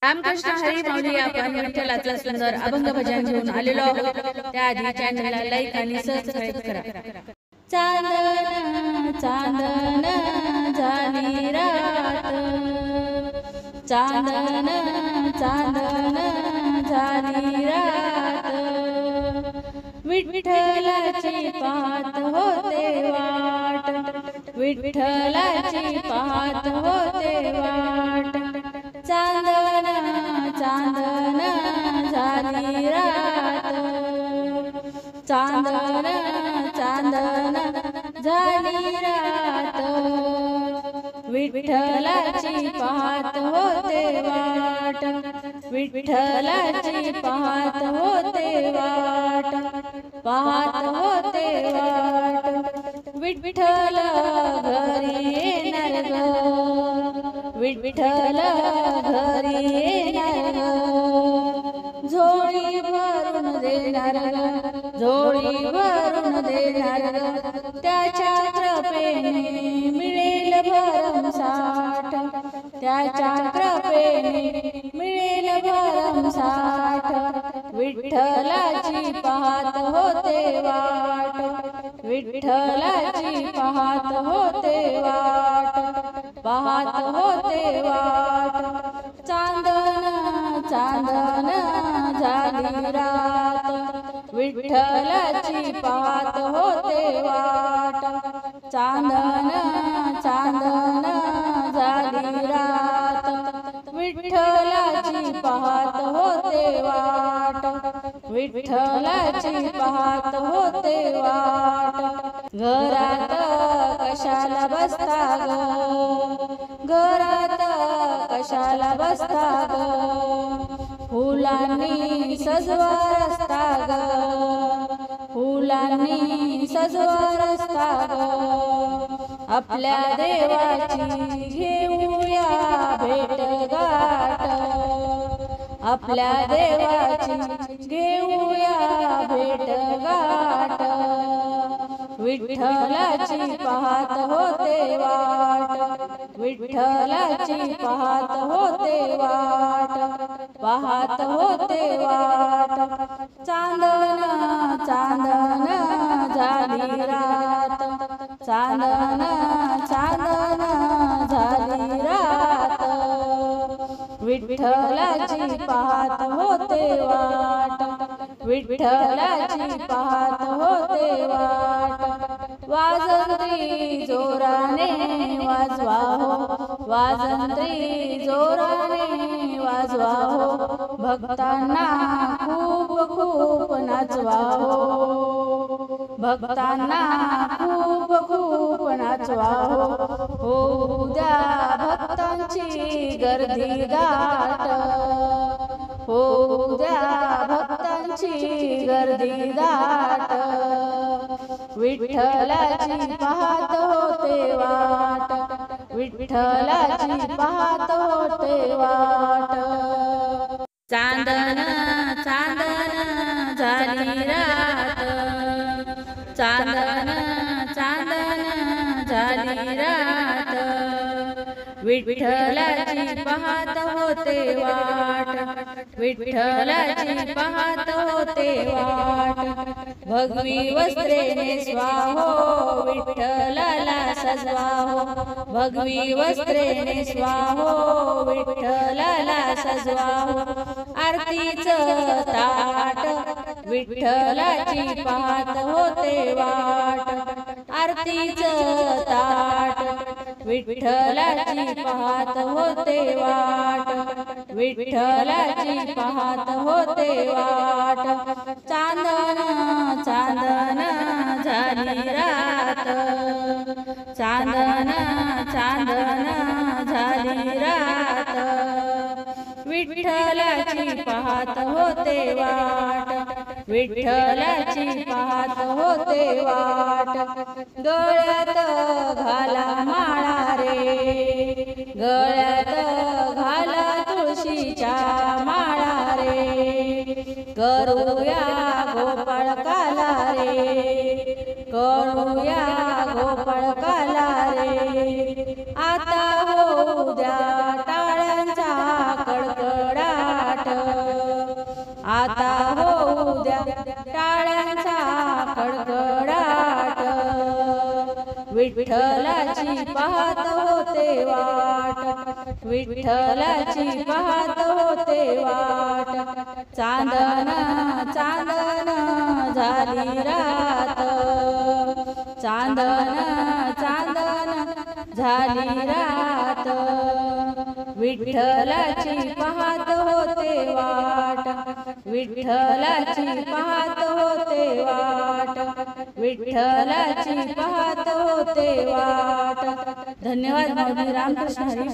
रामकृष्ण हरी माऊली. आपण विठ्ठलाचा सुंदर अभंग भजन घेऊन आलेलो आहोत. त्याआधी चॅनलला लाईक आणि सबस्क्राईब करा. चांदन चांदन झाली रात, चांदन चांदन झाली रात, विठ्ठलाची पाहत होते वाट, विठ्ठलाची पाहत होते वाट. चांदन चांदन झाली रात, चांदन चांदन झाली रात, विठ्ठलाची पाहत होते वाट, विठ्ठलाची पाहत होते वाट, पाहत होते वाट. विठ्ठल घरी येणार ग, विठ्ठल घरी येणार ग, झोळी भरून देणार ग, झोळी भरून देणार ग, त्याच्या कृपेने मिळेल भरमसाठ, त्याच्या कृपेने मिळेल भरमसाठ. विठ्ठलाची पाहत होते वाट, विठ्ठलाची पाहत होते वाट, पाहत होते वाट. चांदन चांदन झाली रात, विठ्ठलाची पाहत होते वाट, चांदन चांदन झाली रात, विठ्ठलाची पाहत होते वाट, विठ्ठलाची पाहत होते वाट. घरात कशाला बसता ग, घरात कशाला बसता ग, फुलांनी सजवा रस्ता ग, फुलांनी सजवा रस्ता ग. आपल्या देवाची घेऊया भेट गाठ, आपल्या देवाची घेऊया भेट गाठ. विठ्ठलाची पाहत होते वाट, विठ्ठलाची पाहत होते वाट, पाहत होते वाट. चांदन चांदन झाली रात, चांदन चांदन झाली रात, विठ्ठलाची पाहत होते वाट, विठ्ठलाची पाहत होते वाट. वाजंत्री जोराने वाजवा हो, वाजंत्री जोराने वाजवा हो, भक्तांना खूप खूप नाचवा हो, भक्तांना खूप खूप नाचवा हो. होऊ द्या भक्तांची गर्दी दाट, होऊ द्या भक्तांची गर्दी दाट. विठ्ठलाची पाहत होते वाट, विठ्ठलाची पाहत होते वाट. चांदन चांदन झाली रात, चांदन चांदन झाली रात, विठ्ठलाची पाहत होते वाट, विठ्ठलाची पाहत होते वाट. भगवी वस्त्रे नेसवा हो, विठ्ठलाला सजवा हो, भगवी वस्त्रे नेसवा हो, विठ्ठलाला सजवा हो. आरतीचं ताट विठ्ठलाची पाहत होते वाट, आरतीचं ताट विठ्ठलाची पाहत होते वाट, विठ्ठलाची पाहत होते वाट. चांदन चांदन झाली रात, चांदन चांदन झाली रात, विठ्ठलाची पाहत होते वाट, विठ्ठलाची पाहत होते वाट. गळ्यात घाला माळा रे, गळ्यात घाला तुळशीच्या माळा रे, करूया गोपाळ काला रे, करूया गोपाळ काला रे. आता होऊ द्या टाळ्यांचा कडकड आता होऊ द्या टाळ्यांचा कडकडाट, विठ्ठलाची पाहत होते वाट, विठ्ठलाची पाहत होते वाट, चांदन चांदन झाली रात, चांदन चांदन झाली रात, विठ्ठलाची पाहत होते वाट, विठ्ठलाची पाहत होते वाट, विठ्ठलाची पाहत होते वाट. धन्यवाद. माऊली. रामकृष्ण हरी.